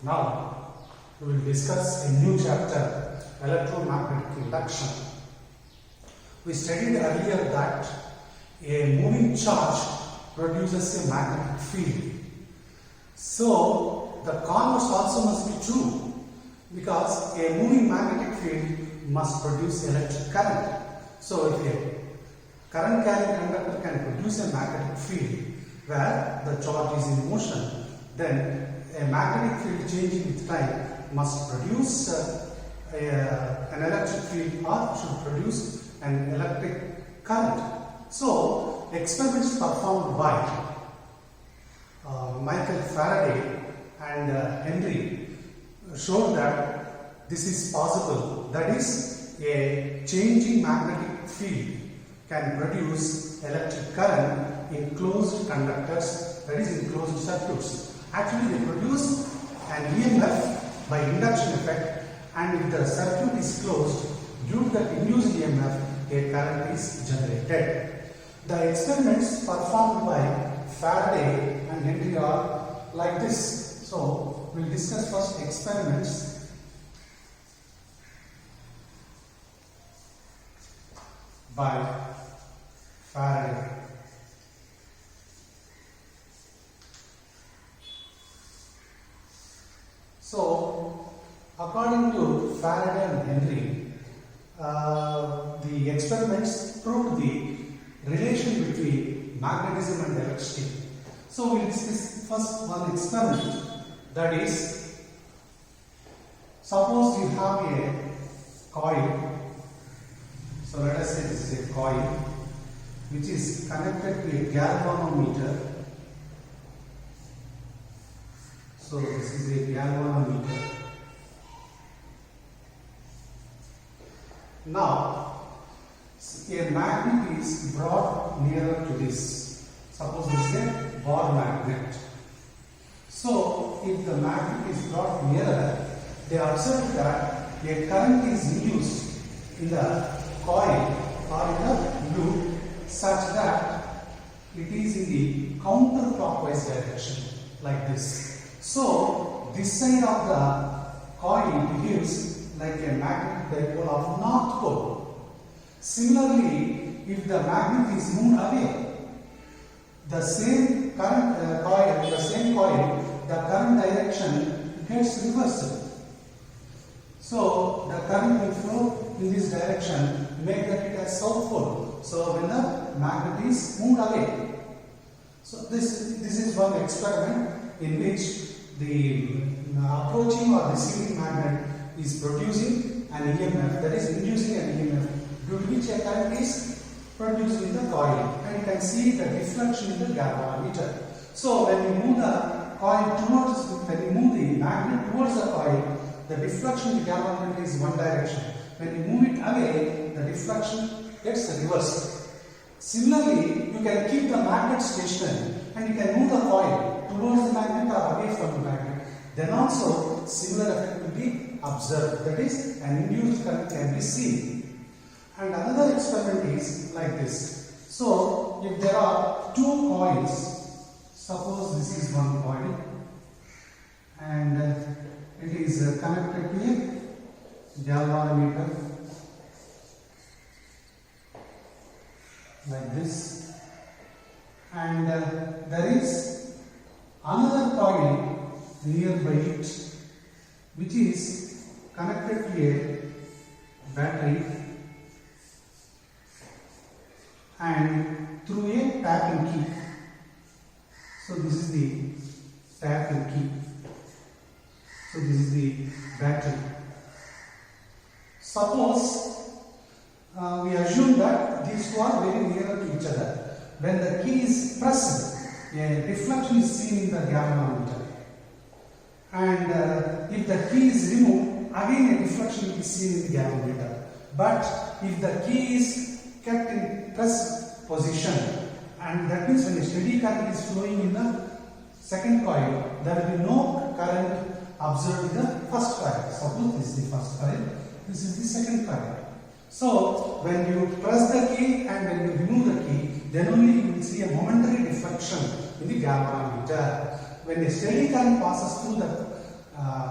Now we will discuss a new chapter, electromagnetic induction. We studied earlier that a moving charge produces a magnetic field. So the converse also must be true, because a moving magnetic field must produce electric current. So if a current carrying conductor can produce a magnetic field where the charge is in motion, then a magnetic field changing with time must produce an electric field, or should produce an electric current. So experiments performed by Michael Faraday and Henry showed that this is possible. That is, a changing magnetic field can produce electric current in closed conductors, that is in closed circuits. Actually, they produce an EMF by induction effect, and if the circuit is closed, due to the induced EMF, a current is generated. The experiments performed by Faraday and Henry are like this. So, we will discuss first experiments by Faraday. So, according to Faraday and Henry, the experiments proved the relation between magnetism and electricity. So, we will discuss first one experiment, that is, suppose you have a coil. So, let us say this is a coil which is connected to a galvanometer. So, this is a galvanometer. Now, a magnet is brought nearer to this. Suppose this is a bar magnet. So, if the magnet is brought nearer, they observe that a current is induced in the coil or in the loop such that it is in the counterclockwise direction, like this. So, this side of the coil behaves like a magnetic dipole of north pole. Similarly, if the magnet is moved away, the same current the current direction gets reversed. So, the current will flow in this direction, make that it as south pole. So, when the magnet is moved away. So, this is one experiment in which the approaching or receiving magnet is producing an EMF, that is inducing an EMF, due to which a current is produced in the coil, and you can see the deflection in the galvanometer. So when you move the coil towards, when you move the magnet towards the coil, the deflection in the galvanometer is one direction. When you move it away, the deflection gets reversed. Similarly, you can keep the magnet stationary and you can move the coil towards the magnet or away from the magnet. Then also similar effect will be observed, that is, an induced current can be seen. And another experiment is like this. So, if there are two coils, suppose this is one coil and it is connected to a galvanometer like this, and there is another coil nearby it which is connected to a battery and through a tapping key. So this is the tapping key. So this is the battery. Suppose we assume that these two are very near to each other. When the key is pressed, a deflection is seen in the galvanometer. And if the key is removed, again a deflection is seen in the galvanometer. But if the key is kept in pressed position, and that means when a steady current is flowing in the second coil, there will be no current observed in the first coil. Suppose this is the first coil, this is the second coil. So, when you press the key and when you remove the key, then only you will see a momentary deflection in the galvanometer. When a steady current passes through the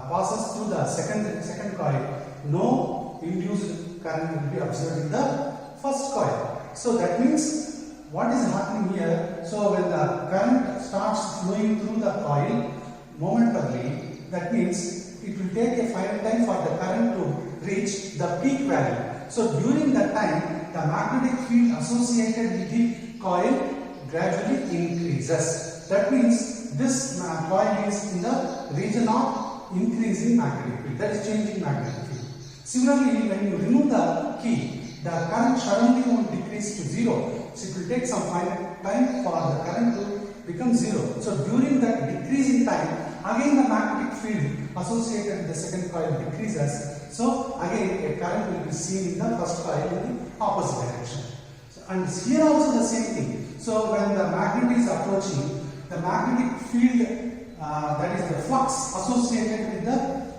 passes through the second coil, no induced current will be observed in the first coil. So that means what is happening here? So when the current starts flowing through the coil momentarily, that means it will take a finite time for the current to reach the peak value. So during that time, the magnetic field associated with the coil gradually increases. That means this coil is in the region of increasing magnetic field, that is changing magnetic field. Similarly, when you remove the key, the current suddenly won't decrease to zero. So it will take some finite time for the current to become zero. So during that decreasing time, again the magnetic field associated with the second coil decreases. So again a current will be seen in the first coil in the opposite direction. So, and here also the same thing. So when the magnet is approaching, the magnetic field, that is the flux associated with the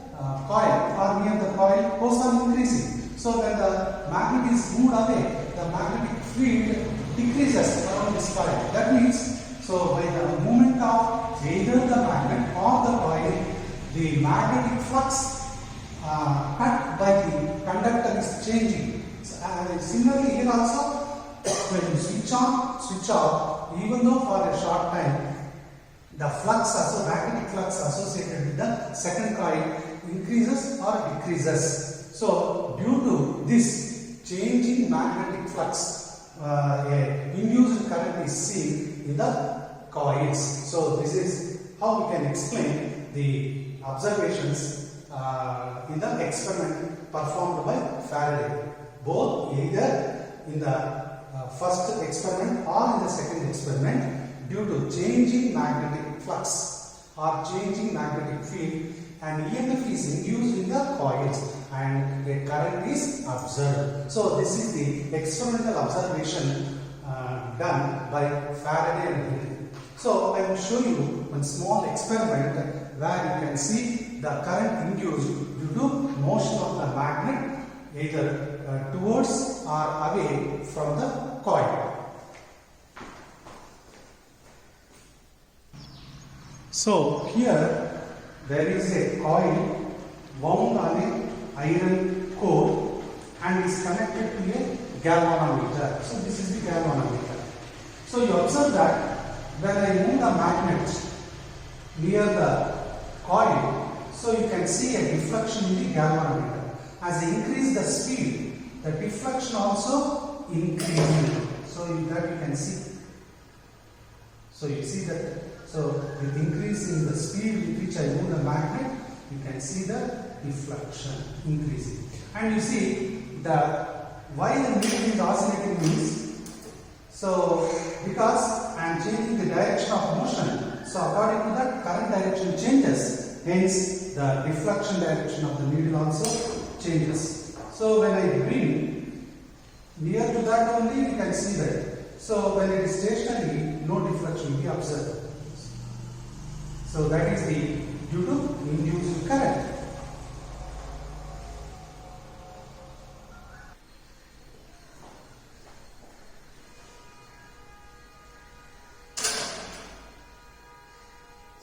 coil or near the coil, goes on increasing. So when the magnet is moved away, the magnetic field decreases around this coil. That means, so by the movement of either the magnet or the coil, the magnetic flux cut by the conductor is changing. So, similarly here also, when you switch on, switch off, even though for a short time, the flux, also magnetic flux associated with the second coil increases or decreases. So due to this changing magnetic flux, a induced current is seen in the coils. So this is how we can explain the observations in the experiment performed by Faraday, both either in the first experiment or in the second experiment, due to changing magnetic flux or changing magnetic field, and EMF is induced in the coils and a current is observed. So this is the experimental observation done by Faraday and Henry. So I will show you one small experiment where you can see the current induced due to motion of the magnet either towards or away from the coil. So here there is a coil wound on an iron core and is connected to a galvanometer. So this is the galvanometer. So you observe that when I move the magnet near the coil, so you can see a deflection in the galvanometer. As I increase the speed, the deflection also increases. So that you can see. So you see that. So with increasing the speed with which I move the magnet, you can see the deflection increasing. And you see that why the needle is oscillating means, so because I am changing the direction of motion, so according to that current direction changes, hence the deflection direction of the needle also changes. So when I bring near to that only, you can see that. So when it is stationary, no deflection will be observed. So that is the due to induced current.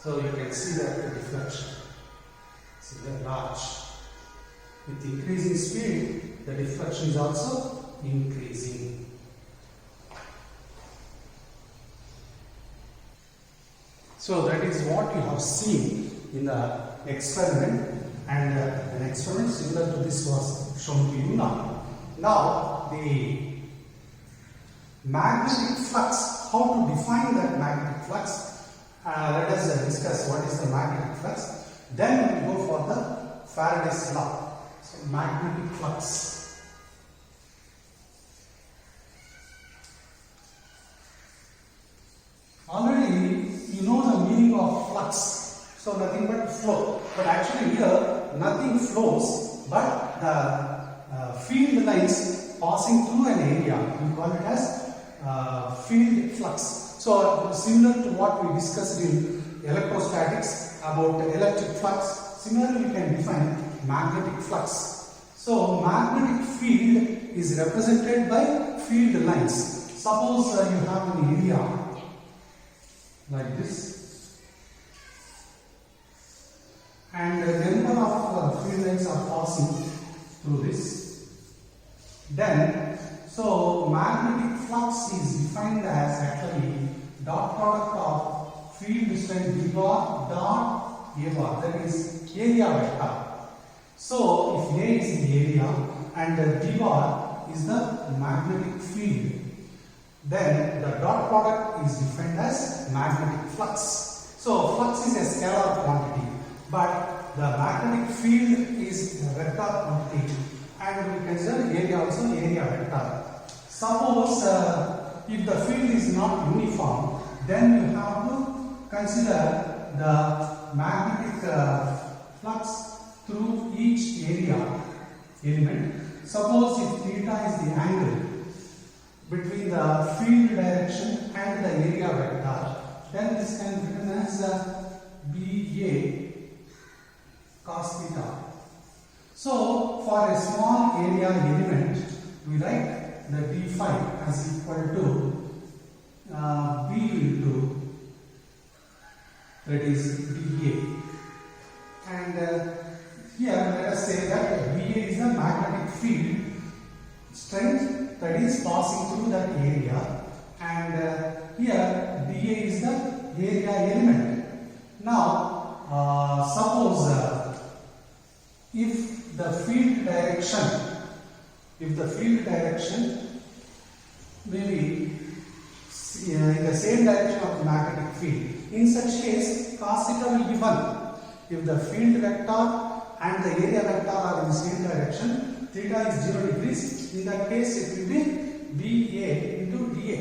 So you can see that the deflection is very large. With increasing speed, the deflection is also increasing. So that is what you have seen in the experiment, and an experiment similar to this was shown to you now. Now the magnetic flux, how to define that magnetic flux? Let us discuss what is the magnetic flux. Then we will go for the Faraday's law. So magnetic flux. Already you know the meaning of flux, so nothing but flow. But actually here nothing flows but the field lines passing through an area. We call it as field flux. So similar to what we discussed in electrostatics about electric flux, similarly we can define magnetic flux. So magnetic field is represented by field lines. Suppose you have an area like this, and there field lines are passing through this. Then, so magnetic flux is defined as actually dot product of field distance d bar dot a bar, that is area vector. So if A is the area and d bar is the magnetic field, then the dot product is defined as magnetic flux. So flux is a scalar quantity, but the magnetic field is a vector quantity, and we consider area also area vector. Suppose if the field is not uniform, then you have to consider the magnetic flux through each area element. Suppose if theta is the angle between the field direction and the area vector, then this can be written as BA cos theta. So for a small area element, we write the d phi as equal to B into, that is BA. And here let us say that BA is the magnetic field strength that is passing through that area, and here dA is the area element. Now suppose if the field direction maybe in the same direction of the magnetic field, in such case cos theta will be 1. If the field vector and the area vector are in the same direction, theta is 0 degrees. In that case, it will be BA into dA.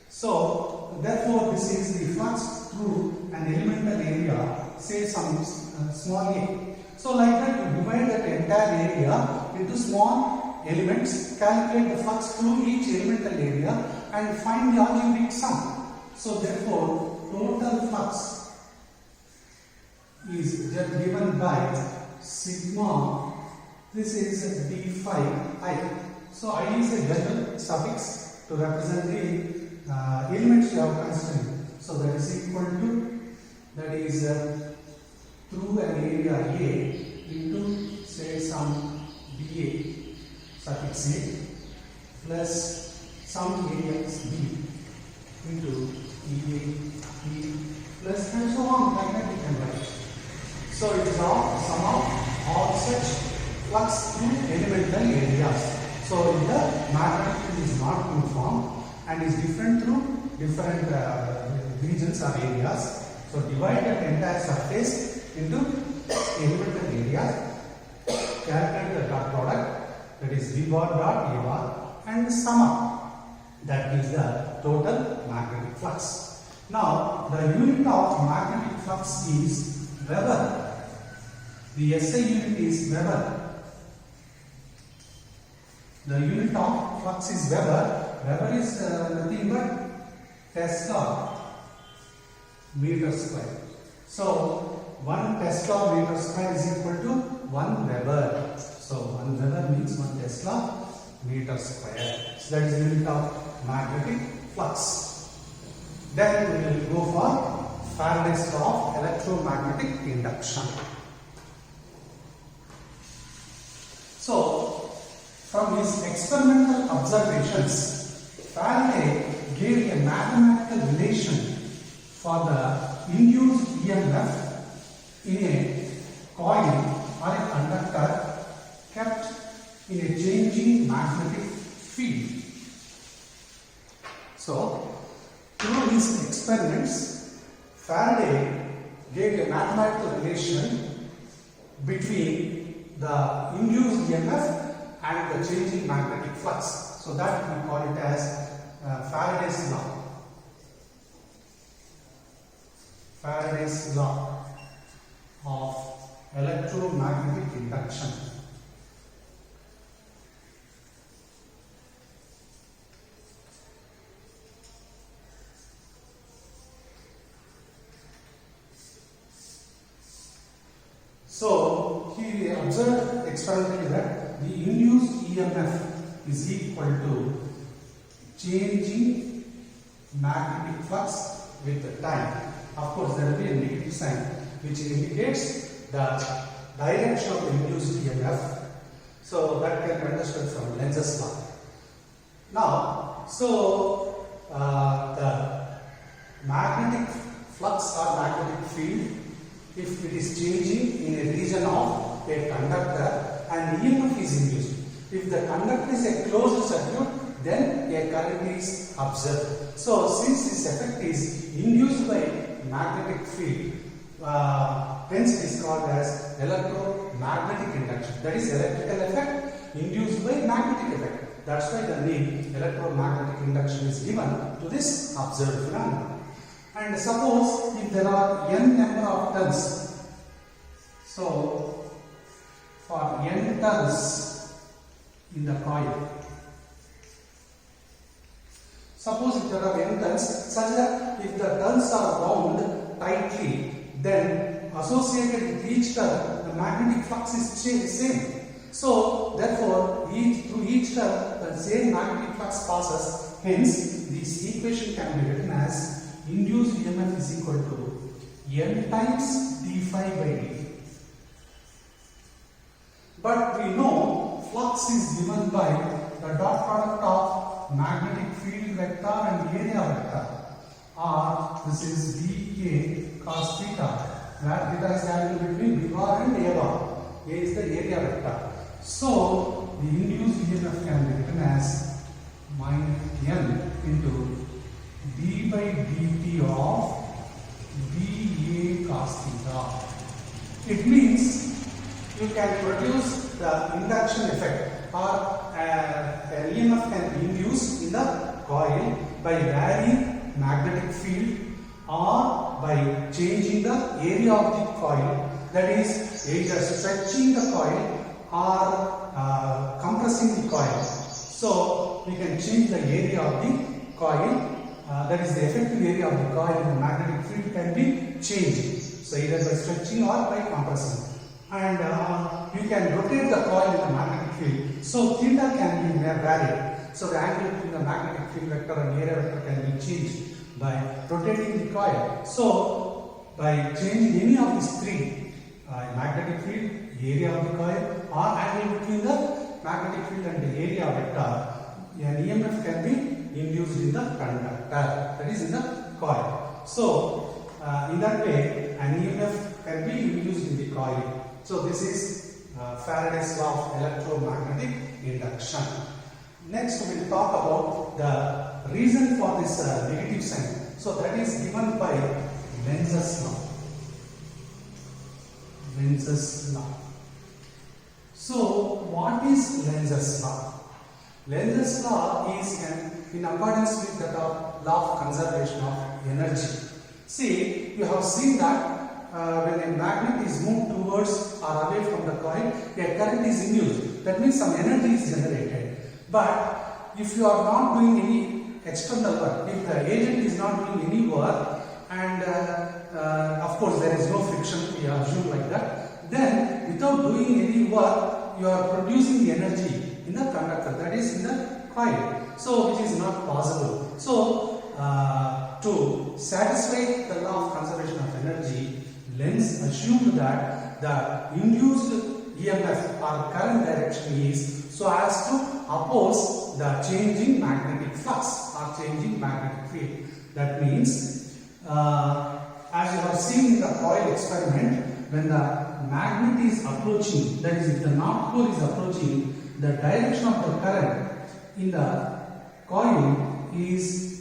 So, therefore, this is the flux through an elemental area, say some small a. So, like that, you divide that entire area into small elements, calculate the flux through each elemental area, and find the algebraic sum. So, therefore, total flux is just given by sigma. This is d phi I. So I is a general suffix to represent the elements you have considered. So that is equal to, that is through an area A into say some dA suffix A plus some area B into dA B plus and so on, like that you can write. So it is all sum of all such flux through elemental areas. So if the magnetic field is not uniform and is different through different regions or areas, so divide that entire surface into elemental areas, calculate the dot product, that is d bar dot a bar, and sum up. That is the total magnetic flux. Now the unit of magnetic flux is Weber. The SI unit is Weber. The unit of flux is Weber. Weber is nothing but Tesla meter square. So 1 Tesla meter square is equal to 1 Weber. So 1 Weber means 1 Tesla meter square. So that is the unit of magnetic flux. Then we will go for Faraday's law of electromagnetic induction. So from his experimental observations, Faraday gave a mathematical relation for the induced EMF in a coil or a conductor kept in a changing magnetic field. So, through his experiments, Faraday gave a mathematical relation between the induced EMF and the changing magnetic flux. So that we call it as Faraday's law. Faraday's law of electromagnetic induction. So he observed experimentally that the induced EMF is equal to changing magnetic flux with the time. Of course, there will be a negative sign which indicates that direction of the induced EMF. So that can be understood from Lenz's law. Now, so the magnetic flux or magnetic field, if it is changing in a region of a conductor and EMF is induced. If the conductor is a closed circuit, then a current is observed. So since this effect is induced by magnetic field, hence it is called as electromagnetic induction. That is electrical effect induced by magnetic effect. That's why the name electromagnetic induction is given to this observed phenomenon. And suppose if there are n number of turns, so for n turns in the coil, suppose if there are n turns, such that if the turns are wound tightly, then associated with each turn, the magnetic flux is same. So therefore, through each turn, the same magnetic flux passes. Hence, this equation can be written as induced EMF is equal to n times d phi by dt. But we know flux is given by the dot product of magnetic field vector and area vector, or this is dk cos theta, where theta is the angle between b bar and a bar. A is the area vector. So the induced EMF can be written as minus n into d by dt of dA cos theta. It means you can produce the induction effect, or an EMF can be induced in the coil by varying magnetic field or by changing the area of the coil, that is either stretching the coil or compressing the coil. So we can change the area of the coil, that is the effective area of the coil in the magnetic field can be changed. So either by stretching or by compressing. And you can rotate the coil in the magnetic field. So theta can be varied. So the angle between the magnetic field vector and area vector can be changed by rotating the coil. So by changing any of these three, magnetic field, area of the coil, or angle between the magnetic field and the area vector, an EMF can be induced in the conductor, that is in the coil. So in that way, an EMF can be induced in the coil. So this is Faraday's law of electromagnetic induction. Next we will talk about the reason for this negative sign. So that is given by Lenz's law. Lenz's law. So what is Lenz's law? Lenz's law is in accordance with the law of conservation of energy. See, you have seen that when a magnet is moved towards or away from the coil, a current is induced. That means some energy is generated. But if you are not doing any external work, if the agent is not doing any work, and of course there is no friction, we assume like that, then without doing any work, you are producing the energy in the conductor, that is in the coil. So which is not possible. So to satisfy the law of conservation of energy, Lenz assumed that the induced EMF or current direction is so as to oppose the changing magnetic flux or changing magnetic field. That means, as you have seen in the coil experiment, when the magnet is approaching, that is if the north pole is approaching, the direction of the current in the coil is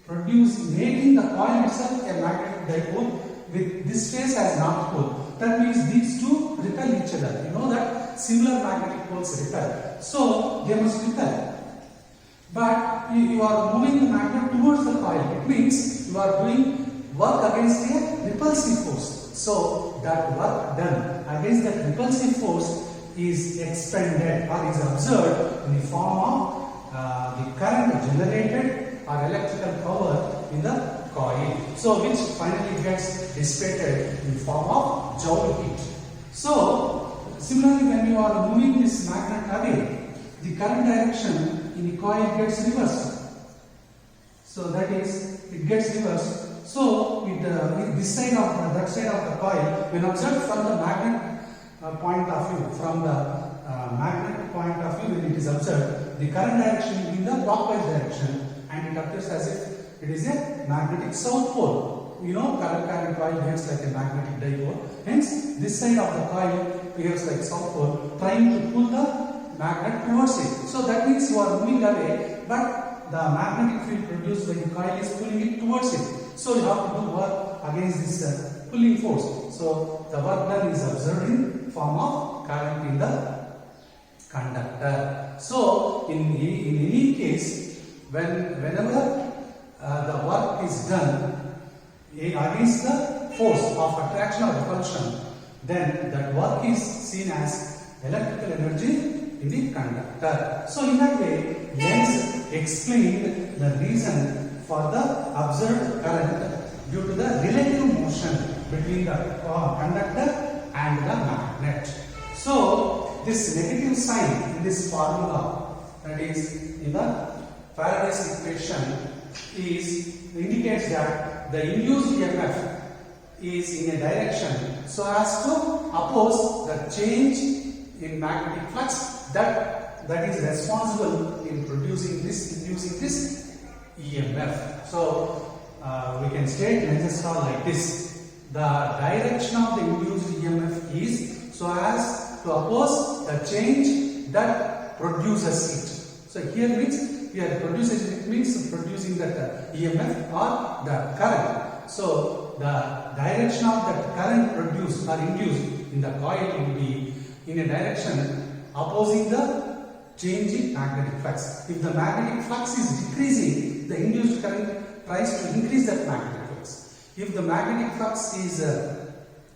making the coil itself a magnetic dipole with this face as north pole. That means these two repel each other. You know that similar magnetic poles repel. So they must repel. But you are moving the magnet towards the coil. It means you are doing work against a repulsive force. So that work done against that repulsive force is expended or is observed in the form of the current generated or electrical power in the coil. So which finally gets dissipated in the form of Joule heat. So similarly, when you are moving this magnet away, the current direction in the coil gets reversed. So that is, it gets reversed. So with this side of that side of the coil, when observed from the magnet point of view, from the magnet point of view, when it is observed, the current direction will be in the clockwise direction, and it appears as if it is a magnetic south pole. You know, current carrying coil behaves like a magnetic dipole. Hence, this side of the coil behaves like south pole, trying to pull the magnet towards it. So that means you are moving away, but the magnetic field produced by the coil is pulling it towards it. So you have to do work against this pulling force. So the work done is observed in form of current in the conductor. So in any case, whenever the work is done against the force of attraction or repulsion, then that work is seen as electrical energy in the conductor. So in that way, Lenz explained the reason for the observed current due to the relative motion between the conductor and the magnet. So this negative sign in this formula, that is in the Faraday's equation, indicates that the induced EMF is in a direction so as to oppose the change in magnetic flux that is responsible in inducing this EMF. So we can state Lenz's law like this: the direction of the induced EMF is so as to oppose the change that produces it. So here means produces, it means producing that EMF or the current. So the direction of that current produced or induced in the coil will be in a direction opposing the change in magnetic flux. If the magnetic flux is decreasing, the induced current tries to increase that magnetic flux. If the magnetic flux is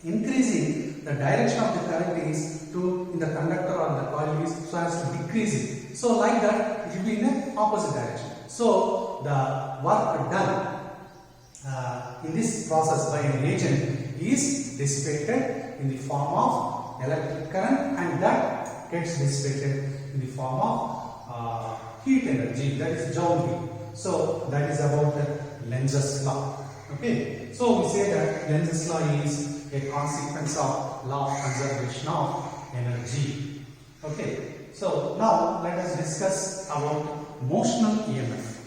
increasing, the direction of the current is in the conductor or the coil is so as to decrease it. So like that, it will be in an opposite direction. So the work done in this process by an agent is dissipated in the form of electric current, and that gets dissipated in the form of heat energy, that is Joule heat. So that is about Lenz's law. Okay, so we say that Lenz's law is a consequence of law of conservation of energy. Okay, so now let us discuss about motional EMF.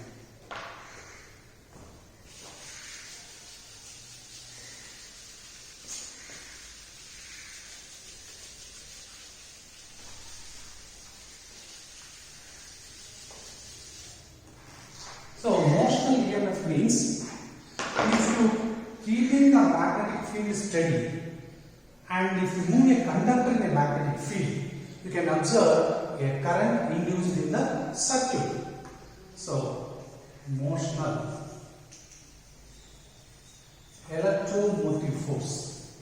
So motional EMF means if you keeping the magnetic field steady, and if you move a conductor in a magnetic field, you can observe a current induced in the circuit. So motional electromotive force.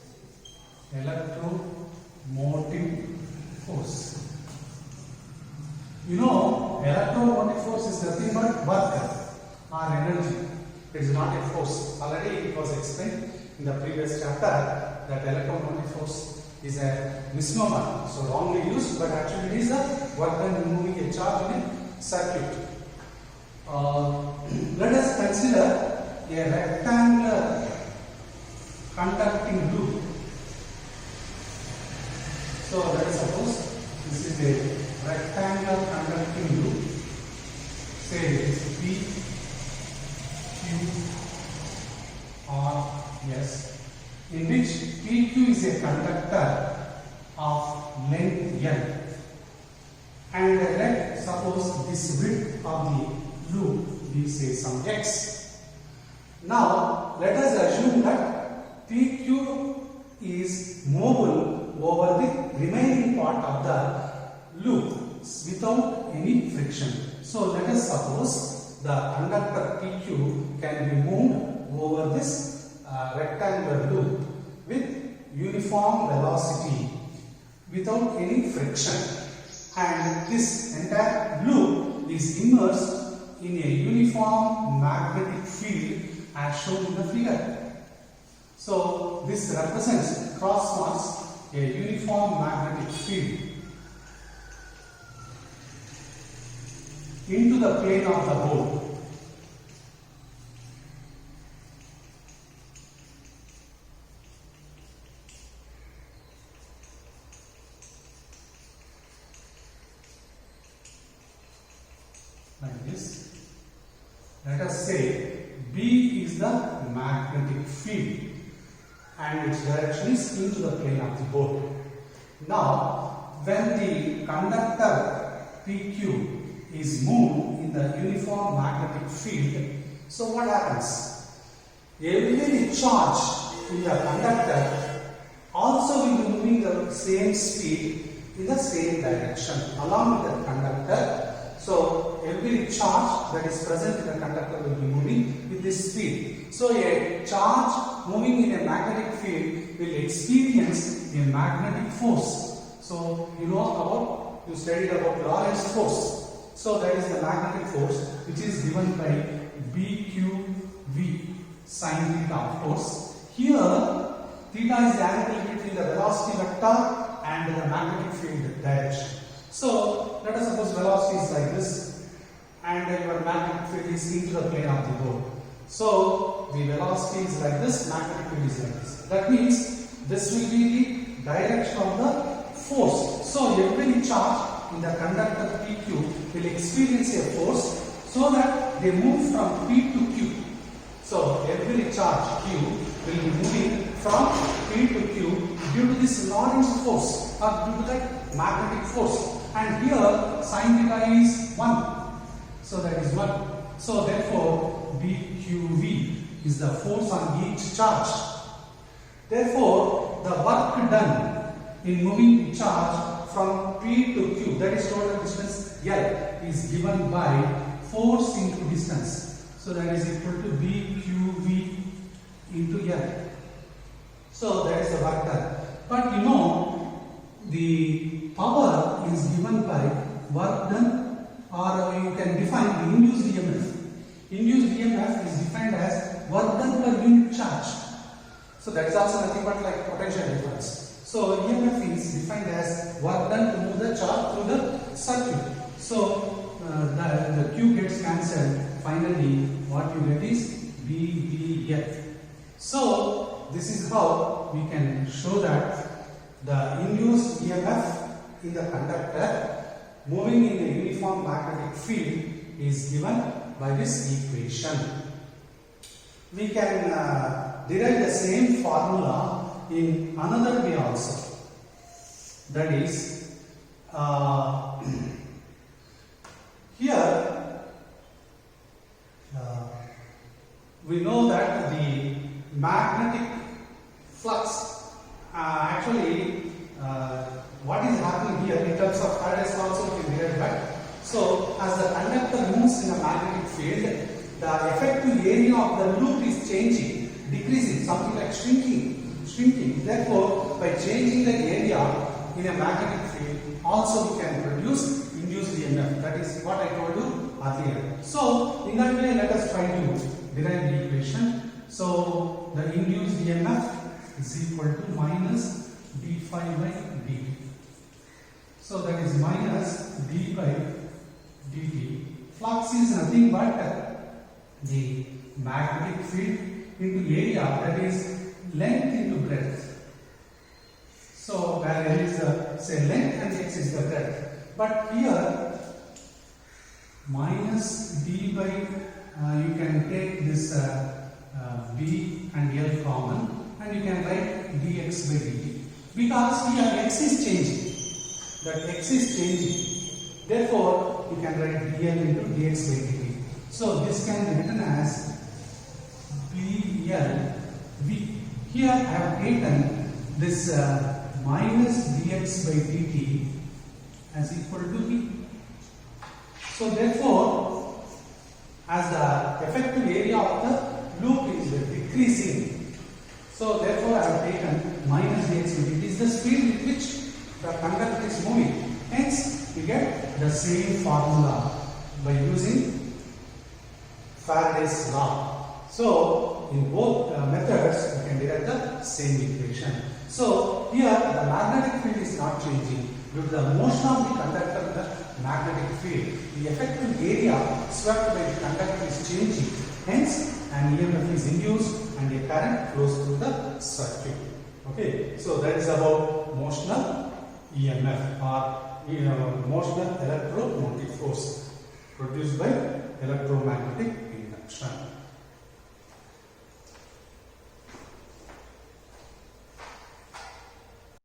You know, electromotive force is nothing but work or energy. It is not a force. Already it was explained in the previous chapter that electromotive force is a misnomer, so wrongly used, but actually it is a work done in moving a charge in a circuit. Let us consider a rectangular conducting loop. So let us suppose this is a rectangular conducting loop. Say it is P, Q, R, S, in which PQ is a conductor of length L, and let suppose this width of the loop we say some x. Now let us assume that PQ is movable over the remaining part of the loop without any friction. So let us suppose the conductor PQ can be moved over this rectangular loop with uniform velocity without any friction, and this entire loop is immersed in a uniform magnetic field as shown in the figure. So this represents cross marks a uniform magnetic field into the plane of the hole. us say B is the magnetic field and its direction is into the plane of the board. Now, when the conductor PQ is moved in the uniform magnetic field, so what happens? Every charge in the conductor also will be moving the same speed in the same direction along with the conductor. So every charge that is present in the conductor will be moving with this speed. So a charge moving in a magnetic field will experience a magnetic force. So you studied about Lorentz force. So that is the magnetic force which is given by BQV sin theta, of course. Here theta is the angle between the velocity vector and the magnetic field direction. So let us suppose velocity is like this and your magnetic field is into the plane of the board. So the velocity is like this, magnetic field is like this. That means this will be the direction of the force. So every charge in the conductor PQ will experience a force so that they move from P to Q. So every charge Q will be moving from P to Q due to this Lorentz force or due to that magnetic force. And here sin theta is 1. So that is 1. So therefore BQV is the force on each charge. Therefore the work done in moving the charge from P to Q, that is total distance L, is given by force into distance. So that is equal to BQV into L. So that is the work done. But the power is given by work done, or you can define the induced EMF. Induced EMF is defined as work done per unit charge. So that is also nothing but like potential difference. So EMF is defined as work done to move the charge through the circuit. So the Q gets cancelled. Finally, what you get is BBF. So this is how we can show that the induced EMF in the conductor moving in a uniform magnetic field is given by this equation. We can derive the same formula in another way also. That is, here we know that the magnetic flux actually what is happening here in terms of Faraday's law also we can derive that. So as the conductor moves in a magnetic field, the effective area of the loop is changing, decreasing, something like shrinking. Therefore, by changing the area in a magnetic field, also we can produce induced EMF. That is what I told you earlier. So in that way, let us try to derive the equation. So the induced EMF is equal to minus d phi by dt. So that is minus d by dt. Flux is nothing but the magnetic field into area, that is length into breadth. So where L is the say length and x is the breadth. But here minus d by you can take this b and L common and you can write dx by dt. Because here x is changing. That x is changing. Therefore, you can write dl into dx by dt. So this can be written as BLV. Here I have taken this minus dx by dt as equal to v. So therefore, as the effective area of the loop is decreasing, so therefore I have taken minus dx by dt is the speed with which the conductor is moving. Hence, we get the same formula by using Faraday's law. So in both methods, we can derive the same equation. So here the magnetic field is not changing due to the motion of the conductor in the magnetic field. The effective area swept by the conductor is changing. Hence, an EMF is induced and a current flows through the circuit. Okay, so that is about motional EMF or motional electromotive force produced by electromagnetic induction. induction.